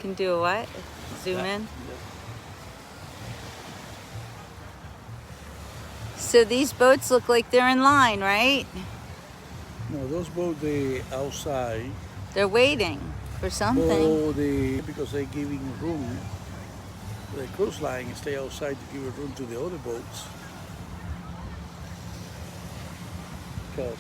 Can do a what? Zoom in. So these boats look like they're in line, right? No, those boats, they outside. They're waiting for something. Because they're giving room. The cruise line stay outside to give room to the other boats. Because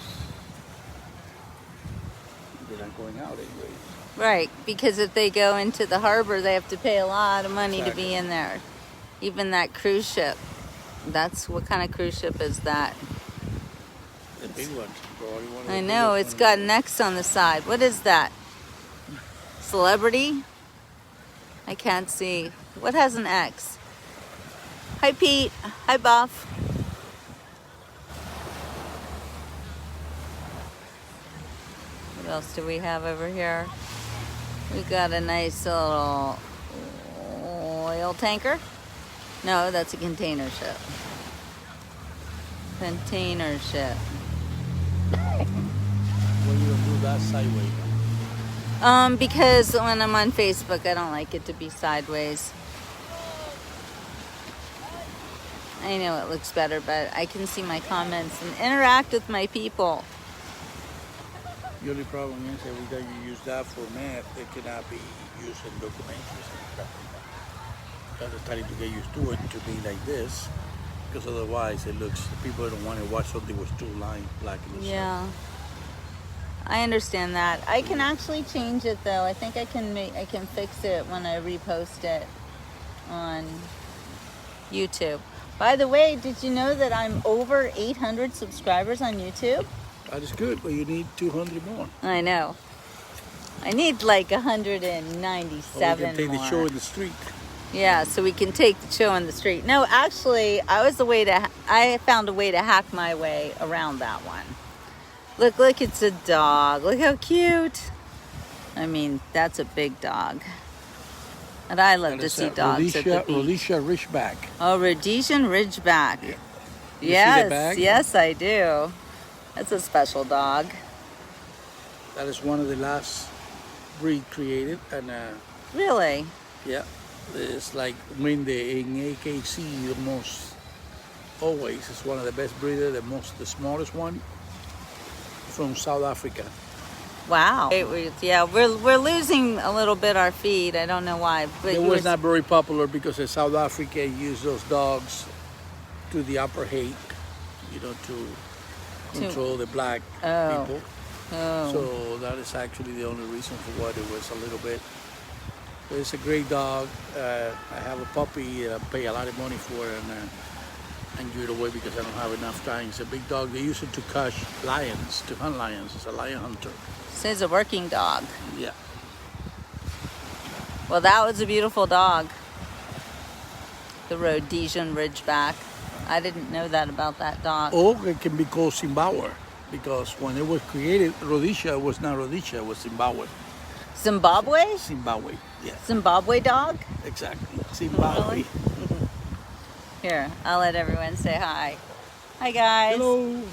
they're not going out anyway. Right, because if they go into the harbor, they have to pay a lot of money to be in there. Even that cruise ship. That's what kind of cruise ship is that? The big one. I know, it's got an X on the side. What is that? Celebrity? I can't see. What has an X? Hi, Pete. Hi, Buff. What else do we have over here? We got a nice little oil tanker. No, that's a container ship. Container ship. Why you don't do that sideways? Because when I'm on Facebook, I don't like it to be sideways. I know it looks better, but I can see my comments and interact with my people. The only problem is every time you use that format, it cannot be used in documentaries and stuff like that. That's starting to get used to it to be like this, because otherwise it looks, people don't want to watch something with two lines black in the Yeah, I understand that. I can actually change it though. I think I can fix it when I repost it on YouTube. By the way, did you know that I'm over 800 subscribers on YouTube? That is good, but you need 200 more. I know. I need like 197 or we can take more. the show in the street. Yeah, so we can take the show on the street. No, actually, I found a way to hack my way around that one. Look, it's a dog. Look how cute. I mean, that's a big dog. And I love to see dogs at the beach. Rhodesian Ridgeback. Oh, Rhodesian Ridgeback. Yeah. Yes, I do. That's a special dog. That is one of the last breed created, and Really? yeah, it's like in AKC the most. Always, it's one of the best breeders, the smallest one from South Africa. Wow. We're losing a little bit our feed. I don't know why. But It was not very popular because in South Africa used those dogs to the apartheid, to control the black people. Oh. So that is actually the only reason for what it was a little bit. But it's a great dog. I have a puppy I pay a lot of money for and give it away because I don't have enough time. It's a big dog. They use it to catch lions, to hunt lions. It's a lion hunter. So it's a working dog. Yeah. Well, that was a beautiful dog. The Rhodesian Ridgeback. I didn't know that about that dog. Or it can be called Zimbabwe because when it was created, Rhodesia was not Rhodesia, it was Zimbabwe. Zimbabwe? Zimbabwe, yeah. Zimbabwe dog? Exactly, Zimbabwe. Here, I'll let everyone say hi. Hi, guys. Hello.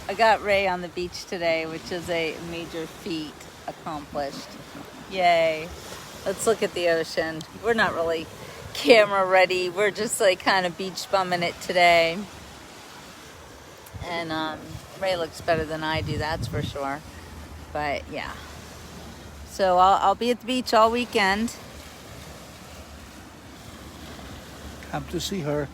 I got Ray on the beach today, which is a major feat accomplished. Yay. Let's look at the ocean. We're not really camera ready. We're just like kind of beach bumming it today. And Ray looks better than I do, that's for sure. But yeah. So I'll be at the beach all weekend. Come to see her.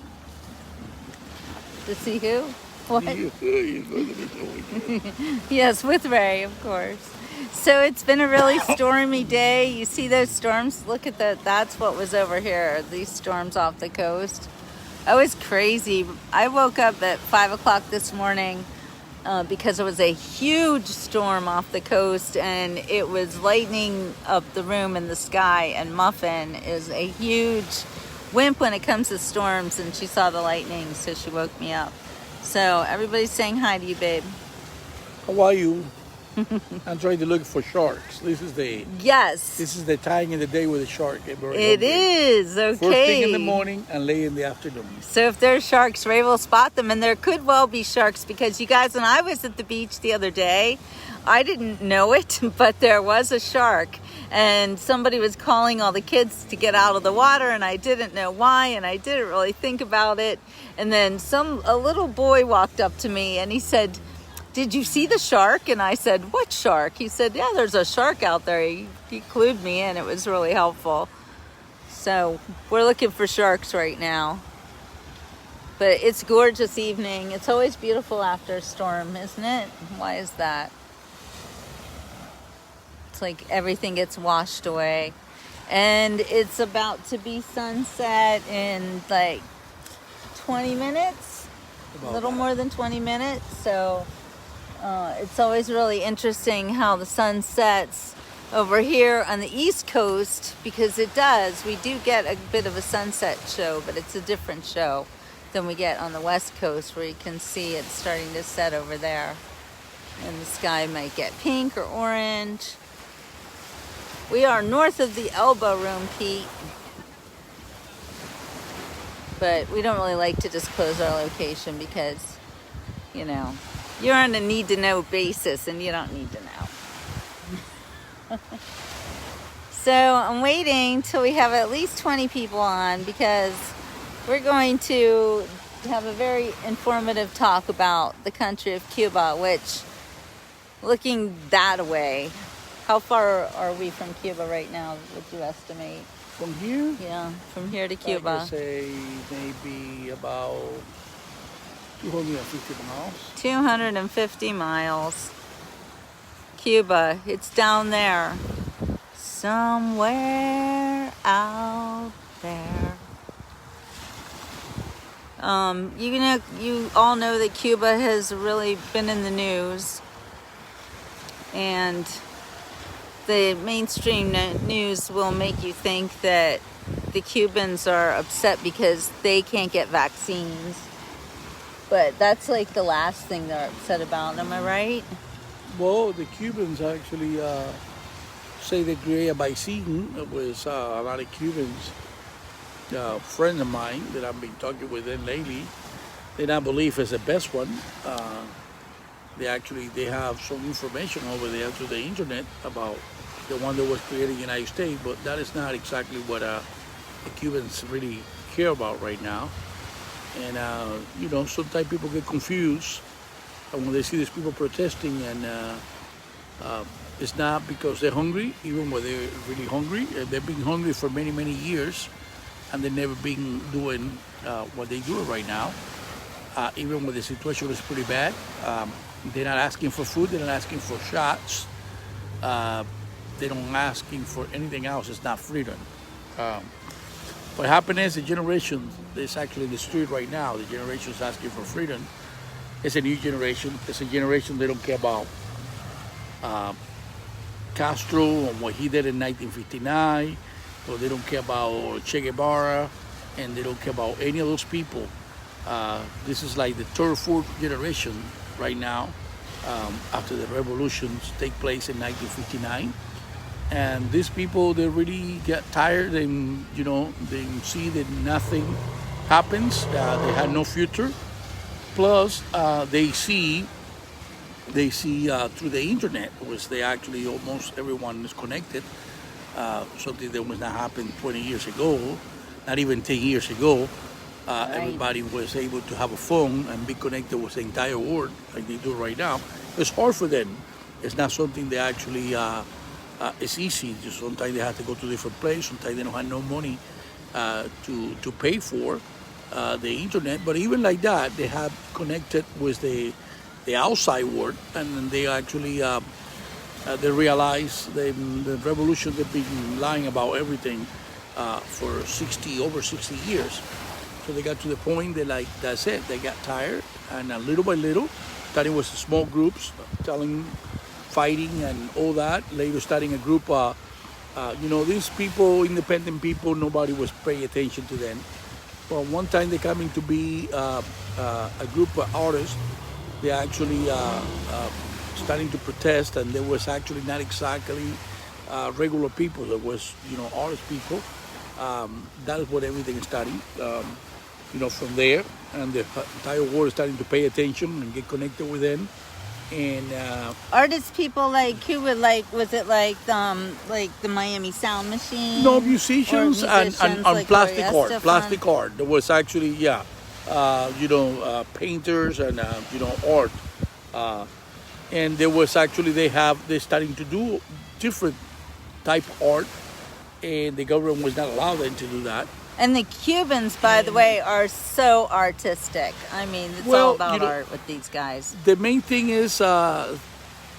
To see who? What? You're going to be doing. Yes, with Ray, of course. So it's been a really stormy day. You see those storms? Look at that. That's what was over here. These storms off the coast. It was crazy. I woke up at 5 o'clock this morning because there was a huge storm off the coast, and it was lightning up the room in the sky. And Muffin is a huge wimp when it comes to storms, and she saw the lightning, so she woke me up. So everybody's saying hi to you, babe. How are you? I'm trying to look for sharks. This is Yes, the time in the day where the shark get very it hungry. is. Okay. First thing in the morning and late in the afternoon. So if there's sharks, Ray will spot them, and there could well be sharks because you guys, when I was at the beach the other day, I didn't know it, but there was a shark, and somebody was calling all the kids to get out of the water, and I didn't know why, and I didn't really think about it. And then a little boy walked up to me, and he said, "Did you see the shark?" And I said, "What shark?" He said, "Yeah, there's a shark out there." He clued me in. It was really helpful. So we're looking for sharks right now. But it's a gorgeous evening. It's always beautiful after a storm, isn't it? Why is that? It's like everything gets washed away. And it's about to be sunset in like 20 minutes. A little more than 20 minutes. So it's always really interesting how the sun sets over here on the East Coast, because it does. We do get a bit of a sunset show, but it's a different show than we get on the West Coast, where you can see it starting to set over there. And the sky might get pink or orange. We are north of the Elbow Room, Pete. But we don't really like to disclose our location because, you know, you're on a need-to-know basis, and you don't need to know. So I'm waiting till we have at least 20 people on, because we're going to have a very informative talk about the country of Cuba, which, looking that way, how far are we from Cuba right now, would you estimate? From here? Yeah, from here to Cuba. I say maybe about 250 miles. 250 miles. Cuba, it's down there. Somewhere out there. You all know that Cuba has really been in the news, and the mainstream news will make you think that the Cubans are upset because they can't get vaccines. But that's like the last thing they're upset about, am I right? Well, the Cubans actually say they create a vaccine. It was a lot of Cubans, friends of mine that I've been talking with them lately. They don't believe it's the best one. They have some information over there through the internet about the one that was created in the United States, but that is not exactly what the Cubans really care about right now. And sometimes people get confused when they see these people protesting, and it's not because they're hungry, even when they're really hungry. They've been hungry for many, many years, and they've never been doing what they do right now. Even when the situation is pretty bad, they're not asking for food, they're not asking for shots, they don't asking for anything else. It's not freedom. What happened is the generation that's actually in the street right now, the generation is asking for freedom. It's a new generation. It's a generation they don't care about Castro and what he did in 1959, or they don't care about Che Guevara, and they don't care about any of those people. This is like the third, fourth generation right now, after the revolutions take place in 1959. And these people, they really get tired, and they see that nothing happens. They have no future. Plus, they see through the internet, which they actually almost everyone is connected. Something that was not happened 20 years ago, not even 10 years ago. Right. Everybody was able to have a phone and be connected with the entire world like they do right now. It's hard for them. It's not something they actually. It's easy. Just sometimes they have to go to a different place. Sometimes they don't have no money to pay for the internet. But even like that, they have connected with the outside world, and they actually they realize the revolution. They've been lying about everything for over 60 years. So they got to the point that that's it. They got tired, and little by little, starting with small groups, fighting and all that. Later starting a group, these people, independent people, nobody was paying attention to them. But one time they coming to be a group of artists. They actually starting to protest, and there was actually not exactly regular people. There was, honest people. That is what everything is starting, from there. And the entire world is starting to pay attention and get connected with them. And artist people like Cuba, was it like the Miami Sound Machine? no, musicians and like plastic art. There was actually painters and art, and there was actually they're starting to do different type art, and the government was not allowed them to do that. And the Cubans, by the way, are so artistic. I mean, it's all about art with these guys. The main thing is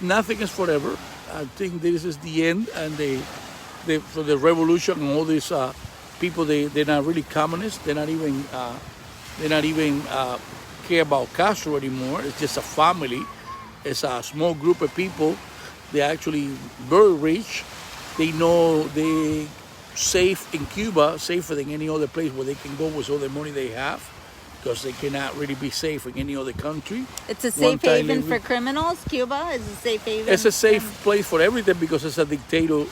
nothing is forever. I think this is the end, and for the revolution and all these people, they're not really communists. They're not even care about Castro anymore. It's just a family. It's a small group of people. They're actually very rich. They know they safe in Cuba, safer than any other place where they can go with all the money they have, because they cannot really be safe in any other country. It's a safe haven for criminals. Cuba is a safe haven. It's a safe place for everything because it's a dictator.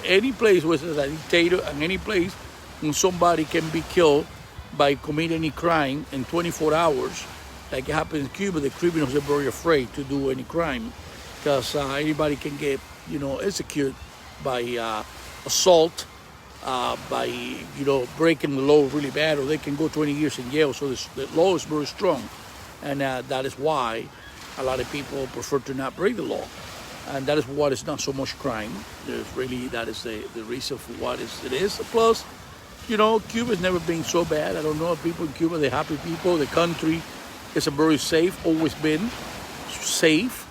Any place where there's a dictator, and any place when somebody can be killed by committing any crime in 24 hours, like it happens in Cuba, the criminals are very afraid to do any crime because anybody can get, executed by assault, by breaking the law really bad, or they can go 20 years in jail. So the law is very strong, and that is why a lot of people prefer to not break the law, and that is what is not so much crime. That is the reason for what it is. Plus, Cuba's never been so bad. I don't know if people in Cuba, they're happy people. The country is very safe, always been safe.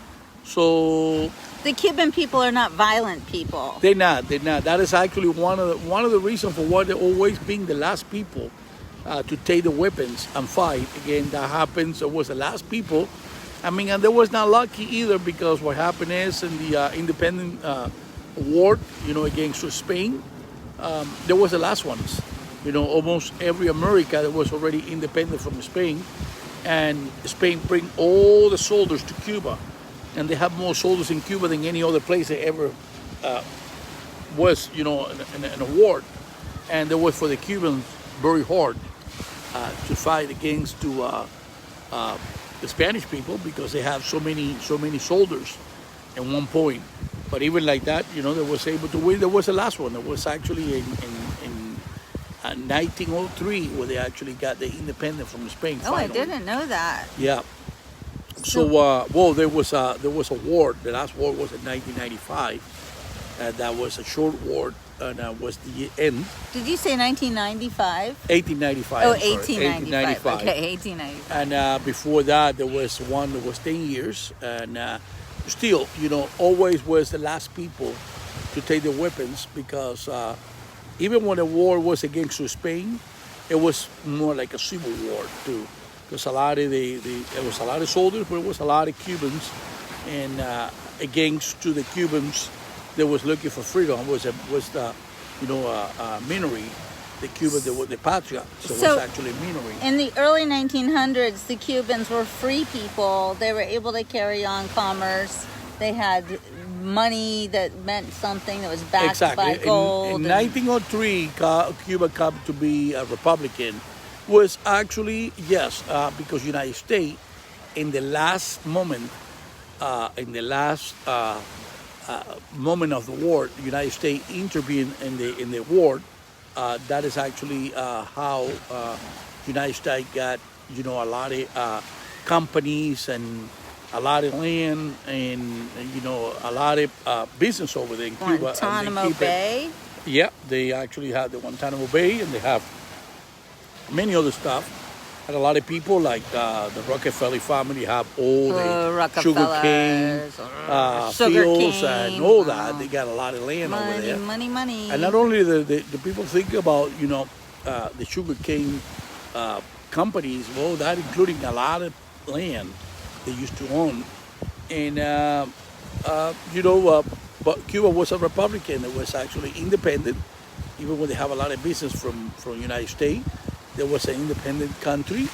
So the Cuban people are not violent people. They're not. That is actually one of the reasons for why they're always being the last people to take the weapons and fight. Again, that happens. It was the last people. And they was not lucky either, because what happened is in the independent war, against Spain, there was the last ones. Almost every America that was already independent from Spain, and Spain bring all the soldiers to Cuba. And they have more soldiers in Cuba than any other place they ever was, in a war. And it was for the Cubans very hard to fight against the Spanish people, because they have so many soldiers at one point. But even like that, they was able to win. There was the last one. It was actually in 1903 where they actually got the independence from Spain. Oh, finally. I didn't know that. Yeah. So, there was a war. The last war was in 1995, and that was a short war, and was the end. Did you say 1995? 1895. Oh, 1895. Okay, 1895. And before that, there was one that was 10 years, and still, always was the last people to take the weapons, because even when the war was against Spain, it was more like a civil war too. Because there was a lot of soldiers, but it was a lot of Cubans, and against to the Cubans, they was looking for freedom. Was the minority, the Cubans, the Patria, so it was actually a minority. In the early 1900s, the Cubans were free people. They were able to carry on commerce. They had money that meant something, that was backed by gold. In 1903, Cuba came to be a republican. Was actually, yes, because United States, in the last moment, moment of the war, the United States intervened in the war. That is actually how United States got, a lot of companies and a lot of land and, a lot of business over there in Cuba. Guantanamo Bay? Yeah, they actually have the Guantanamo Bay, and they have many other stuff. And a lot of people, like the Rockefeller family, have all the sugar cane fields and all that. They got a lot of land over there. Money. And not only the people think about, the sugar cane companies, well, that including a lot of land they used to own. And, but Cuba was a republican. It was actually independent, even when they have a lot of business from the United States. There was an independent country,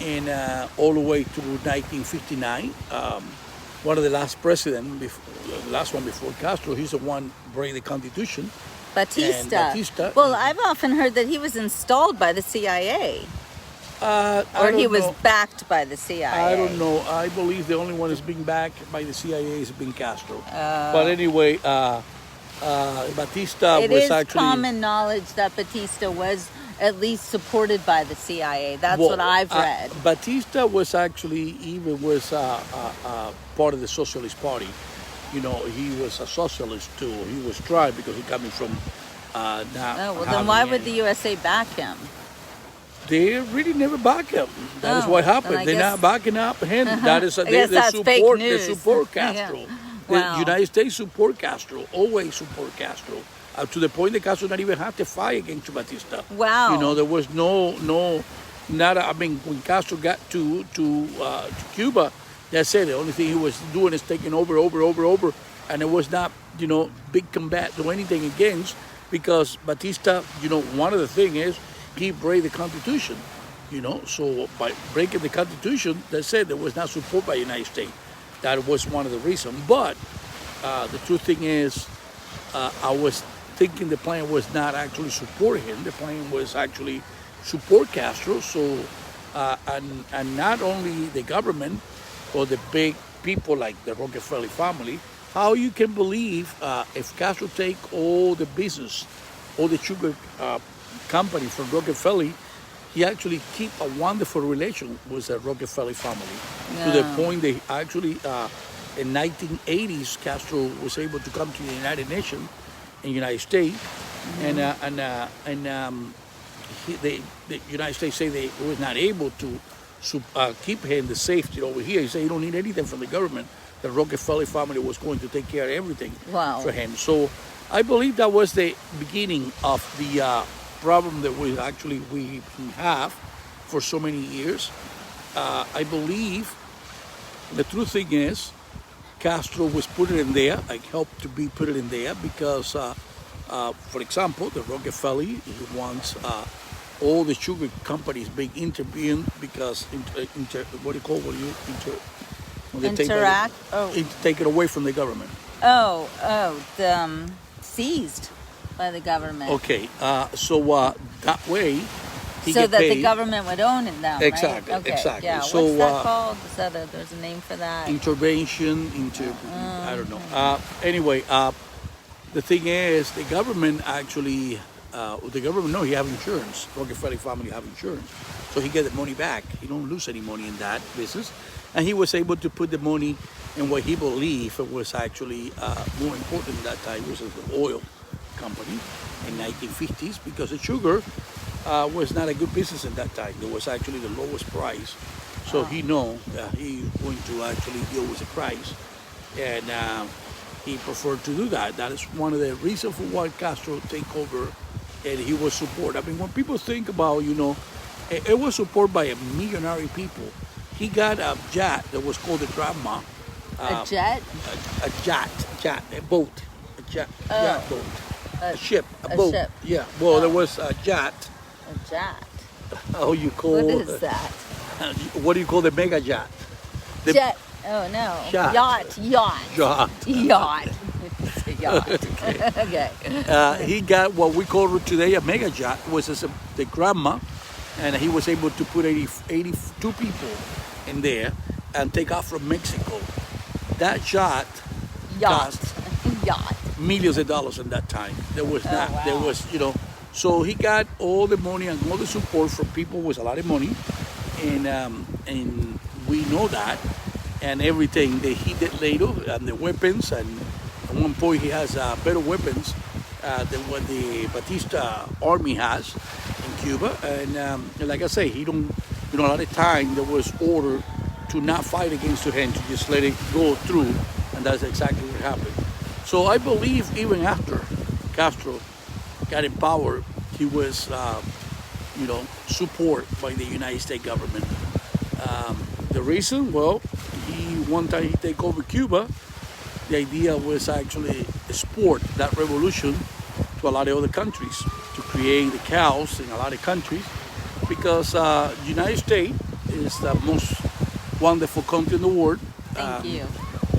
and all the way to 1959, one of the last president, the last one before Castro, he's the one break the Constitution. Batista. And Batista. Well, I've often heard that he was installed by the CIA. Or he was backed by the CIA. I don't know. I believe the only one that's being backed by the CIA is being Castro. But anyway, Batista it was is actually... common knowledge that Batista was at least supported by the CIA. That's what I've read. Batista was actually part of the Socialist Party. You know, he was a socialist too. He was tried because he coming from then why would the USA back him? They really never back him. That is what happened. They're not backing up him. That is they support Castro. Yeah. Wow. The United States support Castro. Always support Castro. To the point that Castro not even have to fight against Batista. Wow. You know, there was I mean, when Castro got to Cuba, that's it. The only thing he was doing is taking over, and it was not, you know, big combat or anything against, because Batista, you know, one of the things is he break the Constitution, you know. So by breaking the Constitution, that's it. There was not support by the United States. That was one of the reasons. But the true thing is, I was thinking the plan was not actually support him. The plan was actually support Castro. So and not only the government or the big people like the Rockefeller family. How you can believe if Castro take all the business, all the sugar company from Rockefeller, he actually keep a wonderful relation with the Rockefeller family. To the point they actually in 1980s Castro was able to come to the United Nations in the United States, the United States say they was not able to keep him the safety over here. He said he don't need anything from the government. The Rockefeller family was going to take care of everything for him. So I believe that was the beginning of the problem that we have for so many years. I believe the true thing is Castro was put it in there, helped to be put it in there because, for example, the Rockefeller wants all the sugar companies being intervened because take it away from the government. Seized by the government. Okay, so that way the government would own it now, exactly, right? Okay. Exactly. Yeah. So, what's that called? There's a name for that? Intervention, I don't know. Anyway, the thing is, the government actually, he have insurance. Rockefeller family have insurance. So he get the money back. He don't lose any money in that business. And he was able to put the money in what he believed was actually more important at that time, which was the oil company in 1950s, because the sugar was not a good business at that time. It was actually the lowest price. So he know that he's going to actually deal with the price. And he preferred to do that. That is one of the reasons for why Castro take over, and he was support. I mean, when people think about, you know, it was supported by a millionary people. He got a jet that was called the Grandma. A jet? A boat. A jet boat. A ship, a boat. Ship. Yeah, well, there was a jet. A jet? How you call... What is that? What do you call the mega jet? Jet. Oh, no. Yacht. Yacht. Okay. He got what we call today a mega jet, was the Grandma, and he was able to put 82 people in there and take off from Mexico. That yacht cost millions of dollars in that time. There was there was, you know, so he got all the money and all the support from people with a lot of money, and we know that, and everything that he did later, and the weapons, and at one point he has better weapons than what the Batista army has in Cuba, and like I say, he don't, you know, a lot of time there was order to not fight against him, to just let it go through, and that's exactly what happened. So I believe even after Castro got in power, he was, you know, support by the United States government. The reason, well, one time he take over Cuba, the idea was actually export that revolution to a lot of other countries, to create the chaos in a lot of countries, because the United States is the most wonderful country in the world. Thank you.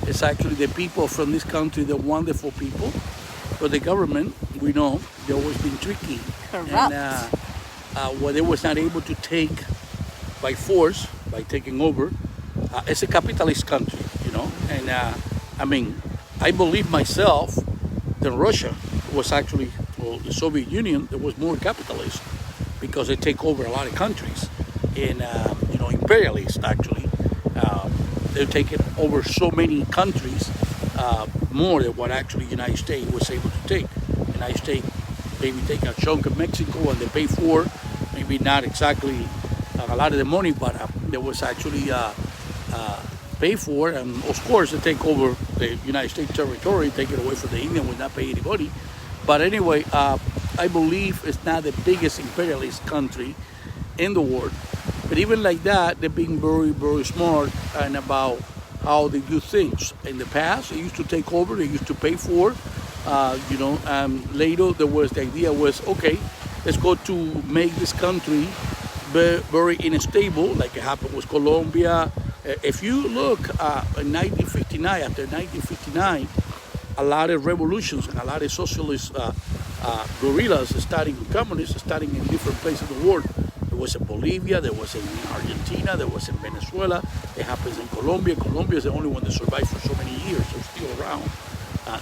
It's actually the people from this country, the wonderful people. But the government, we know, they've always been tricky. Corrupt. And what they was not able to take by force, by taking over, it's a capitalist country, you know. And I mean, I believe myself that Russia was actually, well, the Soviet Union, that was more capitalist because they take over a lot of countries. And, you know, imperialist actually. They're taking over so many countries, more than what actually the United States was able to take. The United States maybe take a chunk of Mexico and they pay for, maybe not exactly a lot of the money, but there was actually pay for, and of course they take over the United States territory, take it away from the Indian, will not pay anybody. But anyway, I believe it's not the biggest imperialist country in the world. But even like that, they're being very, very smart and about how they do things. In the past, they used to take over, they used to pay for, you know, and later the idea was, okay, let's go to make this country very unstable, like it happened with Colombia. If you look in 1959, after 1959, a lot of revolutions and a lot of socialist guerrillas starting, communists starting in different places of the world. There was in Bolivia, there was in Argentina, there was in Venezuela, it happens in Colombia. Colombia is the only one that survived for so many years, so still around.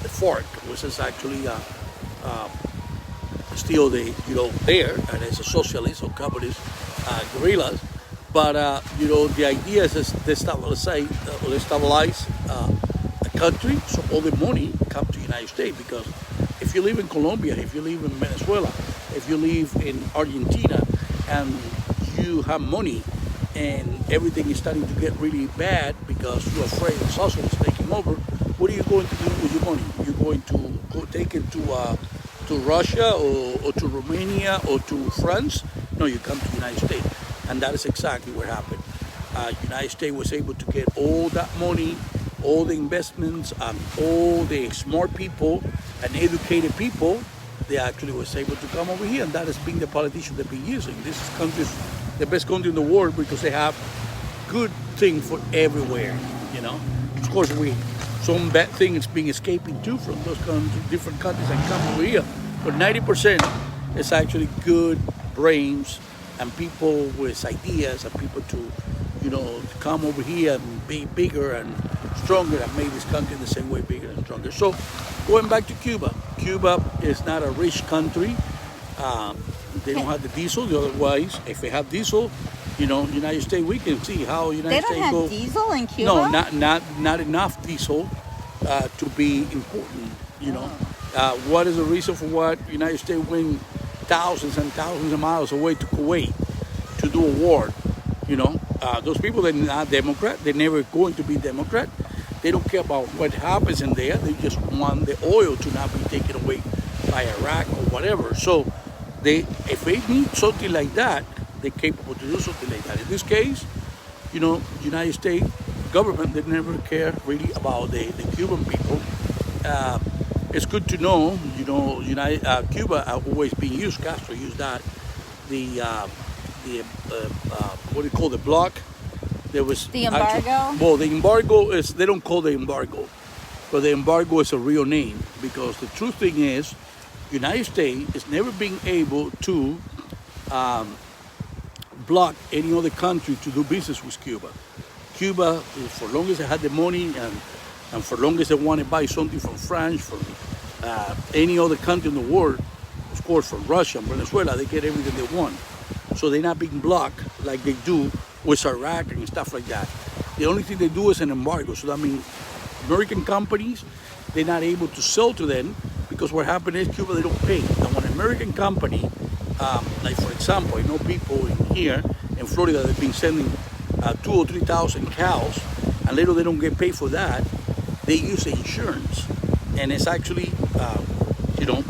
The FARC, which is actually still there, and it's a socialist or communist guerrillas. But you know, the idea is to stabilize a country, so all the money come to the United States. Because if you live in Colombia, if you live in Venezuela, if you live in Argentina, and you have money, and everything is starting to get really bad because you're afraid of socialists taking over, what are you going to do with your money? You're going to go take it to Russia or to Romania or to France? No, you come to the United States. And that is exactly what happened. United States was able to get all that money, all the investments, and all the smart people and educated people. They actually was able to come over here, and that has been the politicians they've been using. This country is the best country in the world because they have good things for everywhere, you know. Of course, some bad things being escaping too from those different countries and come over here. But 90% is actually good brains and people with ideas and people to, you know, come over here and be bigger and stronger and make this country the same way bigger and stronger. So going back to Cuba, Cuba is not a rich country. They don't have the diesel. Otherwise, if they have diesel, you know, United States, we can see how United States go. They don't have diesel in Cuba? No, not enough diesel to be important, you know. What is the reason for what United States went thousands and thousands of miles away to Kuwait to do a war, you know? Those people, they're not Democrat. They're never going to be Democrat. They don't care about what happens in there. They just want the oil to not be taken away by Iraq or whatever. So if they need something like that, they're capable to do something like that. In this case, you know, United States government, they never care really about the Cuban people. It's good to know, you know, Cuba have always been used. Castro used that. What do you call the block? There was the embargo. Well, the embargo is, they don't call the embargo, but the embargo is a real name because the true thing is, United States is never being able to block any other country to do business with Cuba. Cuba, for long as they had the money and for long as they want to buy something from France, from any other country in the world, of course from Russia and Venezuela, they get everything they want. So they're not being blocked like they do with Iraq and stuff like that. The only thing they do is an embargo. So that means American companies, they're not able to sell to them because what happened is Cuba, they don't pay. And when an American company, like for example, I know people in here in Florida, they've been sending 2,000 or 3,000 cows, and later they don't get paid for that. They use insurance, and it's actually, you know,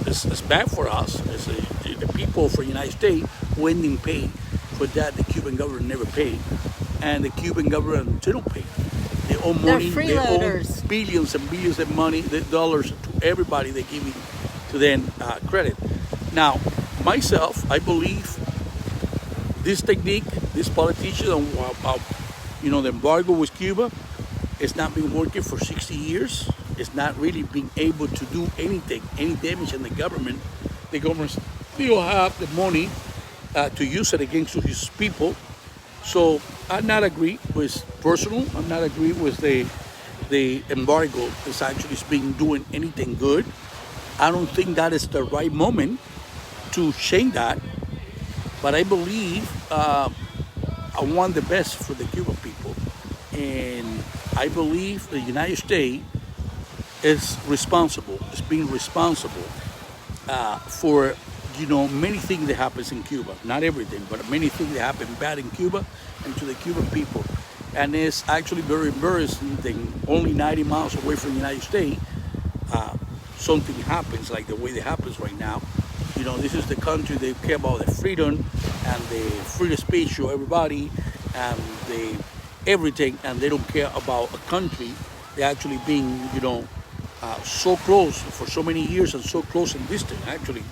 it's bad for us. It's the people for the United States who didn't pay for that. The Cuban government never paid, and the Cuban government, they don't pay. They owe money. They owe billions and billions of money, the dollars to everybody. They give it to them credit. Now, myself, I believe this technique, this politician, you know, the embargo with Cuba, It's not been working for 60 years. It's not really being able to do anything, any damage in the government. The government still have the money to use it against his people. So I'm not agree with personal. I'm not agree with the embargo is actually being doing anything good. I don't think that is the right moment to change that. But I believe I want the best for the Cuban people, and I believe the United States is responsible. Is being responsible for many things that happens in Cuba. Not everything, but many things that happen bad in Cuba and to the Cuban people. And it's actually very embarrassing that only 90 miles away from the United States, something happens like the way it happens right now. This is the country they care about the freedom and the free speech to everybody and the everything, and they don't care about a country. They're actually being, so close for so many years and so close in distance. Actually,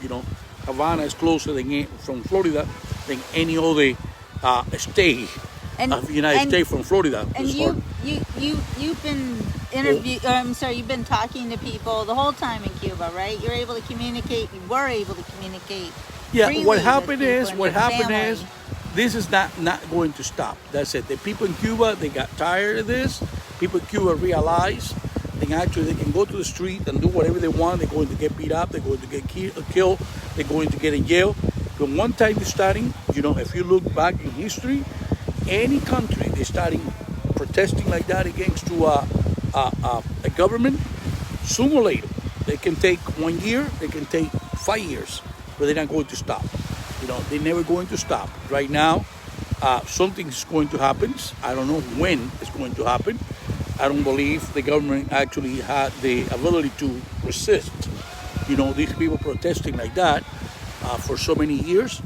Havana is closer from Florida than any other state of the United States from Florida. And you've been you've been talking to people the whole time in Cuba, right? You're able to communicate. You were able to communicate. Yeah. What happened is this is not going to stop. That's it. The people in Cuba, they got tired of this. People in Cuba realize they can go to the street and do whatever they want. They're going to get beat up. They're going to get killed. They're going to get in jail. From one time they're starting, if you look back in history, any country they're starting protesting like that against to a government, sooner or later, they can take 1 year, they can take 5 years, but they're not going to stop. They're never going to stop. Right now, something's going to happen. I don't know when it's going to happen. I don't believe the government actually had the ability to resist, these people protesting like that for so many years.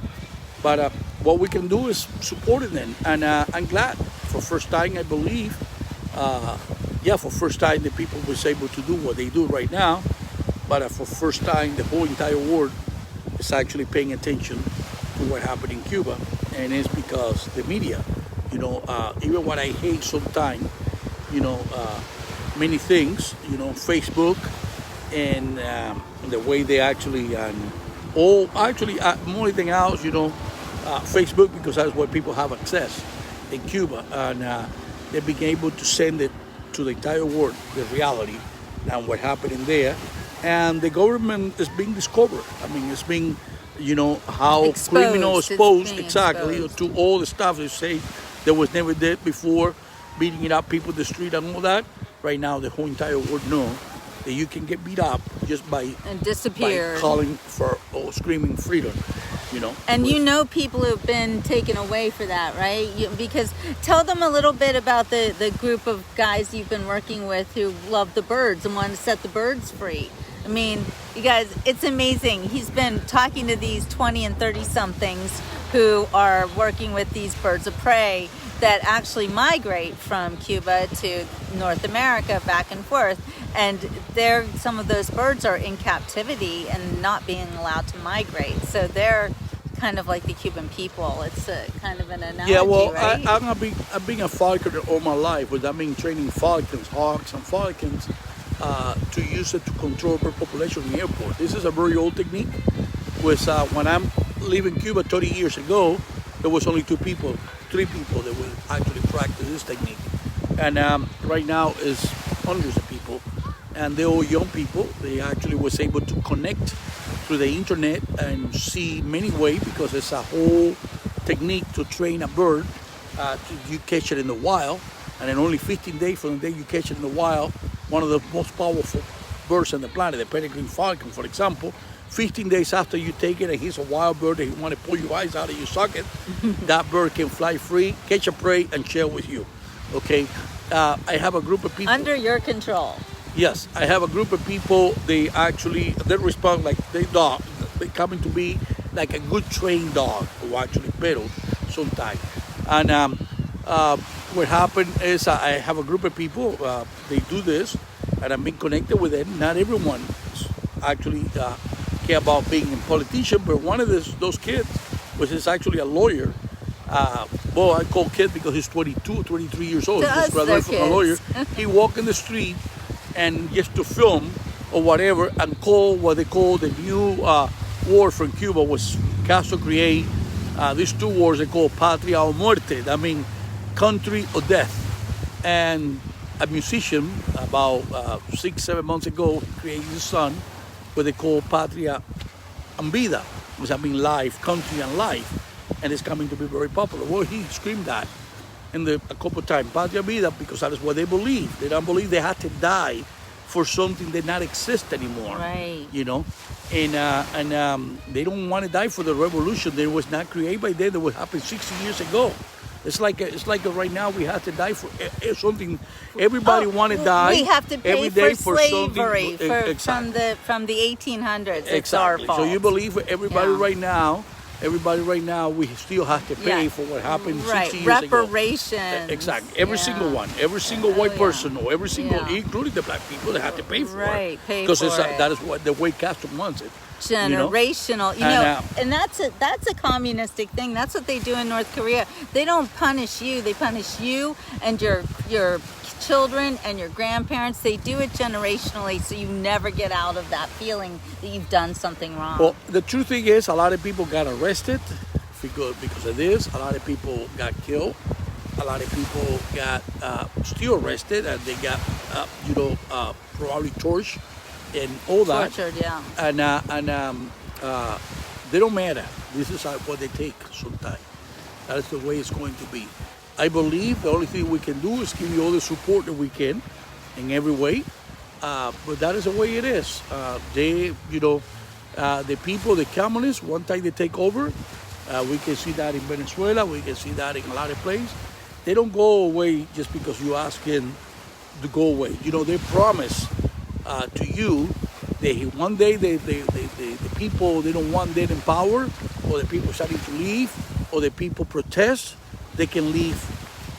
But what we can do is support them. And I'm glad for first time, I believe, for first time the people was able to do what they do right now. But for first time, the whole entire world is actually paying attention to what happened in Cuba. And it's because the media, even what I hate sometimes, many things, Facebook and the way they actually, more than else, Facebook, because that's where people have access in Cuba. And they became able to send it to the entire world, the reality and what happened in there. And the government is being discovered. I mean, it's being, how criminals exposed exactly to all the stuff they say that was never did before, beating it up people in the street and all that. Right now, the whole entire world knows that you can get beat up just by calling for or screaming freedom. And people who've been taken away for that, right? Because tell them a little bit about the group of guys you've been working with who love the birds and want to set the birds free. I mean, you guys, it's amazing. He's been talking to these 20 and 30 somethings who are working with these birds of prey that actually migrate from Cuba to North America back and forth. And some of those birds are in captivity and not being allowed to migrate. So they're kind of like the Cuban people. It's kind of an analogy, right? I've been a falconer all my life, but I've been training falcons, hawks and falcons to use it to control bird population in the airport. This is a very old technique. When I'm leaving Cuba 30 years ago, there was only 3 people that would actually practice this technique. And right now is hundreds of people, and they're all young people. They actually was able to connect through the internet and see many ways, because it's a whole technique to train a bird. You catch it in the wild, and in only 15 days from the day you catch it in the wild, one of the most powerful birds on the planet, the peregrine falcon, for example, 15 days after you take it and he's a wild bird and he want to pull your eyes out of your socket, that bird can fly free, catch a prey, and share with you. Okay, I have a group of people under your control. Yes, I have a group of people. They respond like they coming to be like a good trained dog who actually pedal sometimes. And what happened is I have a group of people. They do this, and I've been connected with them. Not everyone actually care about being a politician, but one of those kids was actually a lawyer, Well, I call kid because he's 22 or 23 years old. To He just us, graduated they're from a lawyer. kids. He walked in the street and just to film or whatever and call what they call the new war from Cuba was Castro create these two wars they call Patria o Muerte. That means country or death. And a musician about 6-7 months ago created his song what they call Patria and Vida, which I mean life, country and life. And it's coming to be very popular. Well, he screamed that a couple of times, Patria Vida, because that is what they believe. They don't believe they had to die for something that not exist anymore. Right. You know, and they don't want to die for the revolution that was not created by them. That would happen 60 years ago. It's like right now we have to die for something. Everybody want to die. We have to pay every day for slavery exactly. from the 1800s. It's Exactly. our fault. So you believe for everybody Yeah. right now. Everybody right now, we still have to pay Yeah. for what happened Right. 60 years ago. Reparations. Exactly. Every Yeah. single one. Every single white yeah. person or every single, Yeah. including the black people, they have to pay for Right, it. pay Because for it. that is what the way Castro wants it. Generational, you And, know, and that's a communistic thing. That's what they do in North Korea. They don't punish you; they punish you and your children and your grandparents. They do it generationally, so you never get out of that feeling that you've done something wrong. Well, the true thing is, a lot of people got arrested because of this. A lot of people got killed. A lot of people got still arrested, and they got probably tortured and all that. Tortured, yeah. And they don't matter. This is what they take sometimes. That is the way it's going to be. I believe the only thing we can do is give you all the support that we can in every way. But that is the way it is. The people, the communists, one time they take over, we can see that in Venezuela, we can see that in a lot of places. They don't go away just because you ask them to go away. You know, they promise to you that one day the people, they don't want them in power, or the people starting to leave, or the people protest, they can leave,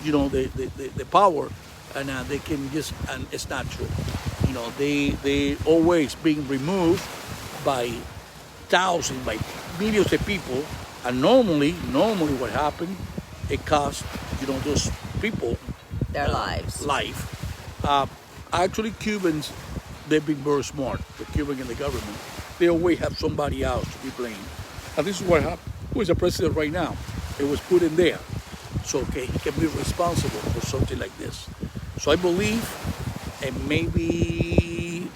the power, and they can just, and it's not true. You know, they always being removed by thousands, by millions of people, and normally what happened, it cost, those people Their lives. Actually, Cubans, they've been very smart. The Cuban and the government, they always have somebody else to be blamed. And this is what happened. Who is the president right now? It was put in there. So, okay, he can be responsible for something like this. So I believe, and maybe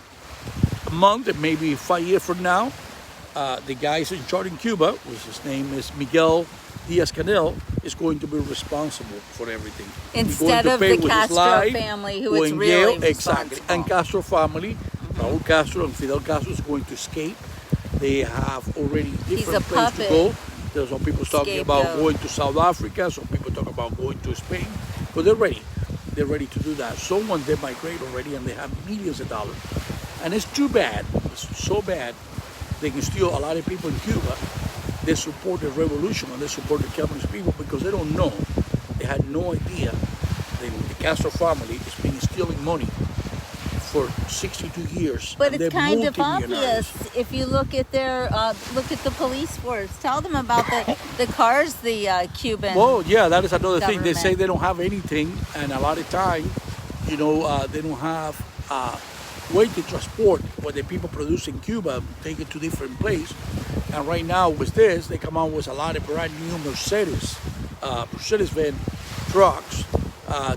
a month, and maybe 5 years from now, the guys in charge in Cuba, which his name is Miguel Diaz-Canel, is going to be responsible for everything. Instead of the Castro family, who is really responsible. Exactly. And Castro family, Raul Castro and Fidel Castro is going to escape. They have already different places to go. There's some people talking about going to South Africa, some people talk about going to Spain, but they're ready. They're ready to do that. Someone, they migrate already and they have millions of dollars. And it's too bad, it's so bad, they can steal a lot of people in Cuba. They support the revolution and they support the communist people because they don't know. They had no idea that the Castro family has been stealing money for 62 years. But it's kind of obvious if you look at the police force. Tell them about the cars the Cuban. Well, yeah, that is another thing. They government. say they don't have anything, and a lot of time, they don't have way to transport what the people produce in Cuba, take it to different places. And right now with this, they come out with a lot of brand new Mercedes-Benz trucks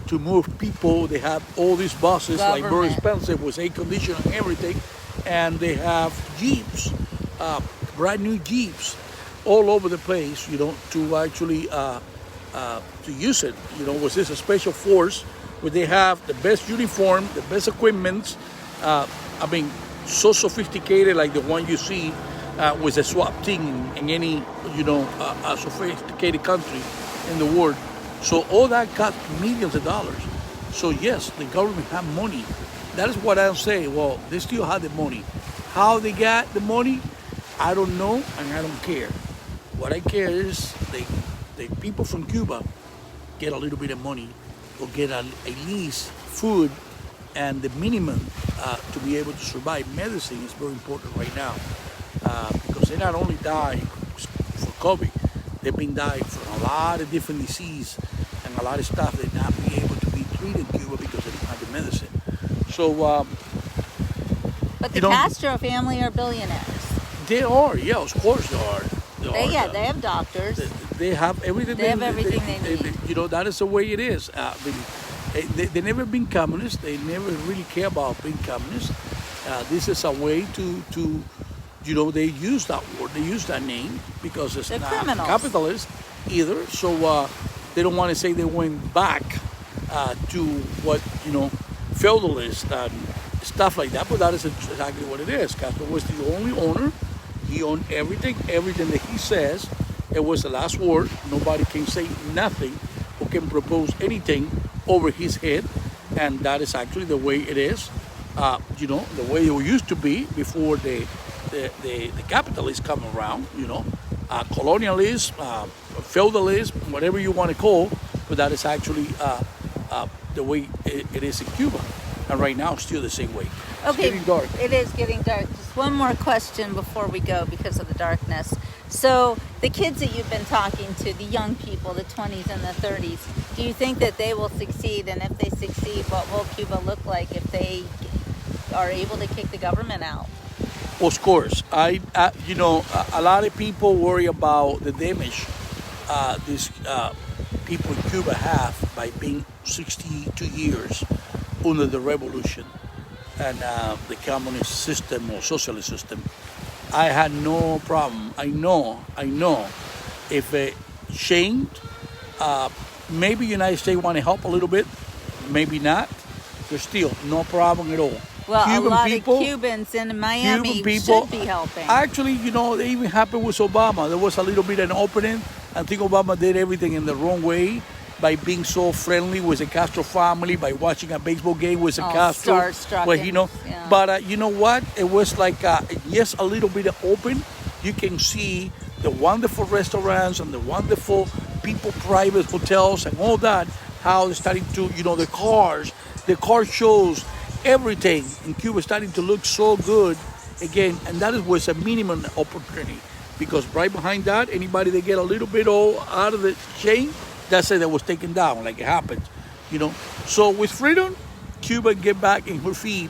to move people. They have all these buses, like very expensive, with air conditioning and everything. And they have Jeeps, brand new Jeeps, all over the place, to actually to use it. With this special force, where they have the best uniform, the best equipment. So sophisticated, like the one you see with a SWAT team in any, a sophisticated country in the world. So all that cost millions of dollars. So yes, the government have money. That is what I'm saying. Well, they still have the money. How they got the money, I don't know, and I don't care. What I care is the people from Cuba get a little bit of money, or get at least food, and the minimum to be able to survive. Medicine is very important right now because they not only die for COVID, They've been dying from a lot of different disease and a lot of stuff. They're not be able to be treated in Cuba because they don't have the medicine. So, but the Castro family are billionaires. they are, yeah, of course they are. They have doctors. They have everything. They have everything they need. You know, that is the way it is. They never been communist. They never really care about being communist. This is a way to you know, they use that word, they use that name because it's They're not criminals. capitalist either. So they don't want to say they went back to what, you know, feudalist and stuff like that. But that is exactly what it is. Castro was the only owner. He owned everything. Everything that he says, it was the last word. Nobody can say nothing or can propose anything over his head. And that is actually the way it is. You know, the way it used to be before the capitalists come around, you know, colonialism, feudalism, whatever you want to call, but that is actually the way it is in Cuba. And right now, still the same way. It's getting dark. It is getting dark. Just one more question before we go because of the darkness. So the kids that you've been talking to, the young people, the 20s and the 30s, do you think that they will succeed? And if they succeed, what will Cuba look like if they are able to kick the government out? Of course, you know, a lot of people worry about the damage these people in Cuba have by being 62 years under the revolution and the communist system or socialist system. I had no problem. I know if it changed, maybe United States want to help a little bit, maybe not. There's still no problem at all. Well, Cuban a lot people, of Cubans in Miami Cuban people, should be helping. Actually, you know, it even happened with Obama. There was a little bit of an opening. I think Obama did everything in the wrong way by being so friendly with the Castro family, by watching a baseball game with the Castro. Starstruck. Well, you know, Yeah. but you know what? It was like, yes, a little bit open. You can see the wonderful restaurants and the wonderful people, private hotels and all that, how they're starting to, you know, the car shows, everything in Cuba starting to look so good again, and that was a minimum opportunity because right behind that, anybody that get a little bit all out of the chain, that's it, that was taken down, like it happened, you know. So with freedom, Cuba get back in her feet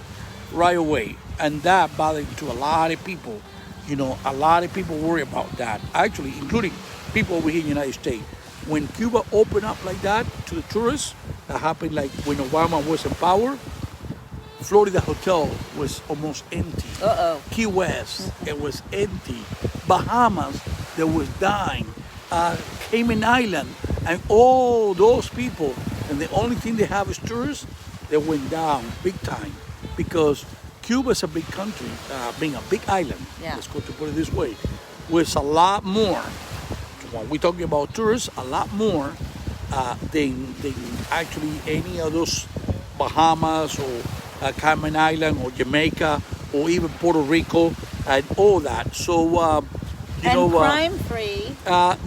right away, and that bothered to a lot of people. You know, a lot of people worry about that, actually, including people over here in the United States. When Cuba opened up like that to the tourists, that happened like when Obama was in power. Florida Hotel was almost empty. Key West, it was empty. Bahamas, there was dying. Cayman Island, and all those people, and the only thing they have is tourists, they went down big time because Cuba's a big country, being a big island, let's go to put it this way, with a lot more, when we're talking about tourists, a lot more than actually any of those Bahamas or Cayman Island or Jamaica or even Puerto Rico and all that. So, you know, crime-free.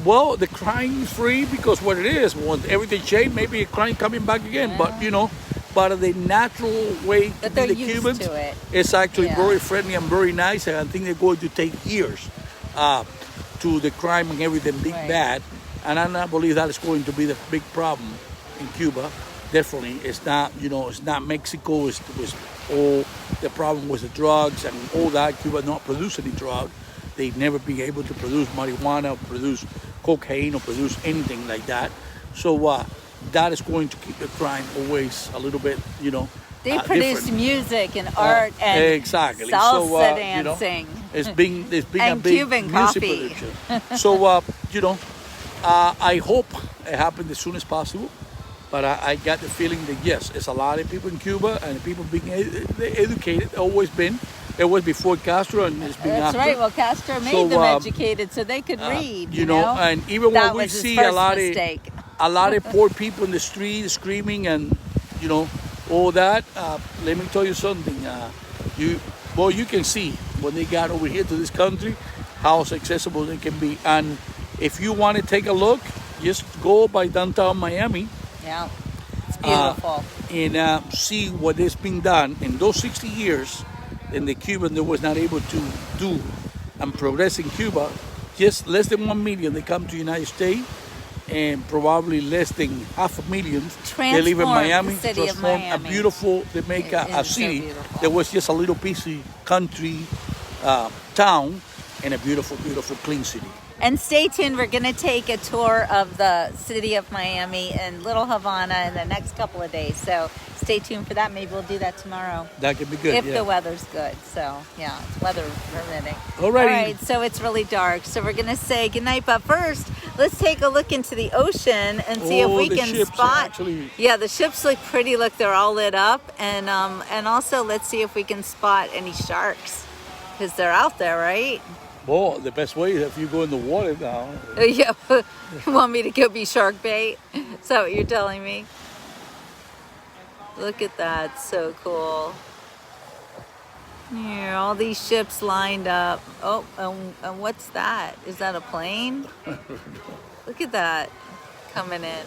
Well, the crime-free because what it is, when everything changed, maybe a crime coming back again. But, you know, but the natural way to be the Cubans is actually very friendly and very nice. And I think they're going to take years to the crime and everything being bad. And I don't believe that is going to be the big problem in Cuba. Definitely, it's not, you know, it's not Mexico. It was all the problem was the drugs and all that. Cuba not produce any drug. They've never been able to produce marijuana, or produce cocaine, or produce anything like that. So that is going to keep the crime always a little bit, you know. They produce different. Music and art and exactly. salsa dancing. You know, it's been and a big Cuban music coffee. production. So you know, I hope it happens as soon as possible. But I got the feeling that yes, it's a lot of people in Cuba and people being educated. Always been. It was before Castro and it's been That's after. right. Well, Castro made them educated so they could read. You know, and even that when we was his see first a lot of poor people in the street screaming and you know all that. Let me tell you something. You can see when they got over here to this country how accessible they can be. And if you want to take a look, just go by downtown Miami. Yeah, it's beautiful. And see what is being done in those 60 years. And the Cuban that was not able to do and progress in Cuba, just less than 1 million they come to the United States, and probably less than 500,000 they live in Transform Miami. the city of Transform Miami. a beautiful, they make It a is so city beautiful. that was just a little piece of country town, and a beautiful, beautiful, clean city. And stay tuned. We're going to take a tour of the city of Miami and Little Havana in the next couple of days. So stay tuned for that. Maybe we'll do that tomorrow. That could be good, if yeah. the weather's good. So, yeah, it's weather permitting. Alrighty. All right, so it's really dark. So we're going to say goodnight. But first, let's take a look into the ocean and see if we the can ships are spot. actually- Yeah, the ships look pretty. Look, they're all lit up. And also, let's see if we can spot any sharks. Because they're out there, right? Well, the best way is if you go in the water now. Yeah, you want me to go be shark bait? Is that what you're telling me? Look at that, so cool. Yeah, all these ships lined up. Oh, and what's that? Is that a plane? Look at that coming in.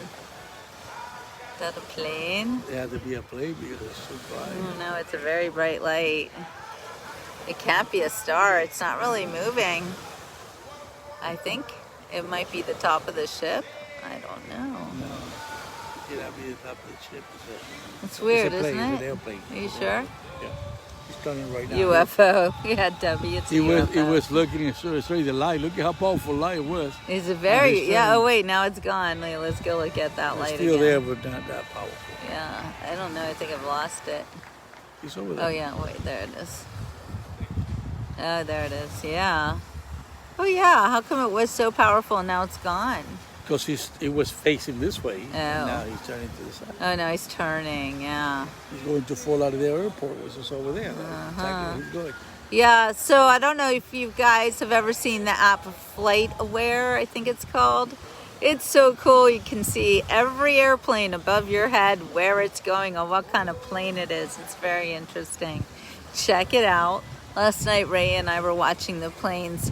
Is that a plane? It had to be a plane because it's so bright. Oh no, it's a very bright light. It can't be a star. It's not really moving. I think it might be the top of the ship. I don't know. No. It had to be the top of the ship. It's weird, it's a plane, isn't It's it? an airplane. Are you sure? Yeah. He's turning right now. UFO. Yeah, W. It's a UFO. It was looking and showing the light. Look at how powerful light it was. It's a very, it's yeah, turning. oh wait, now it's gone. Wait, let's go look at that It's light still again. there, but not that powerful. Yeah, I don't know. I think I've lost it. It's over there. Oh yeah, wait, there it is. Oh, there it is. Yeah. Oh yeah, how come it was so powerful and now it's gone? Because it was facing this way, Oh. and now he's turning to the side. Oh no, he's turning, yeah. He's going to Fort Lauderdale Airport, which is over there. That's Uh-huh. exactly where he's going. Yeah, so I don't know if you guys have ever seen the app Flight Aware, I think it's called. It's so cool. You can see every airplane above your head, where it's going, or what kind of plane it is. It's very interesting. Check it out. Last night, Ray and I were watching the planes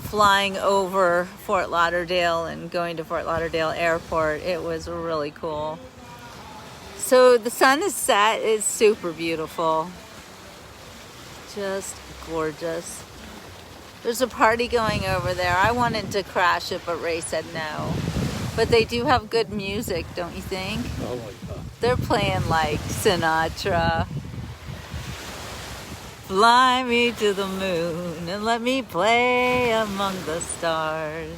flying over Fort Lauderdale and going to Fort Lauderdale Airport. It was really cool. So the sun is set. It's super beautiful. Just gorgeous. There's a party going over there. I wanted to crash it, but Ray said no. But they do have good music, don't you think? Oh my God. They're playing like Sinatra. Fly me to the moon and let me play among the stars.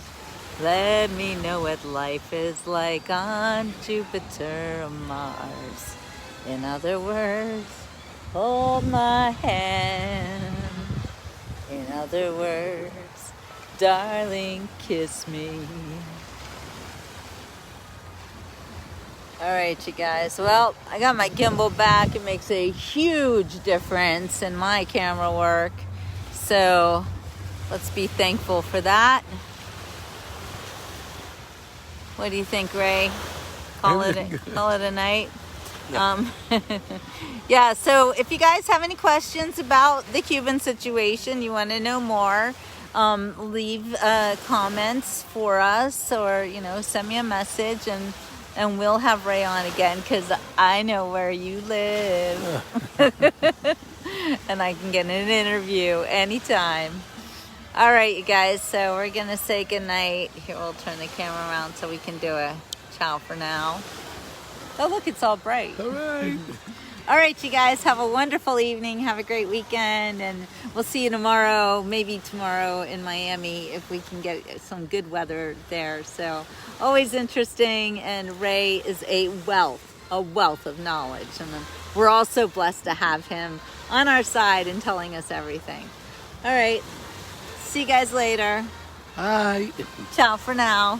Let me know what life is like on Jupiter or Mars. In other words, hold my hand. In other words, darling, kiss me. All right, you guys. Well, I got my gimbal back. It makes a huge difference in my camera work. So let's be thankful for that. What do you think, Ray? Call it a night? Yeah. Yeah, so if you guys have any questions about the Cuban situation, you want to know more, leave comments for us, or, send me a message, and we'll have Ray on again, because I know where you live. And I can get an interview anytime. All right, you guys, so we're going to say goodnight. Here, we'll turn the camera around so we can do a ciao for now. Oh, look, it's all bright. All right. All right, you guys, have a wonderful evening. Have a great weekend, and we'll see you tomorrow, maybe tomorrow in Miami, if we can get some good weather there. So always interesting, and Ray is a wealth of knowledge, and we're all so blessed to have him on our side and telling us everything. All right, see you guys later. Hi. Ciao for now.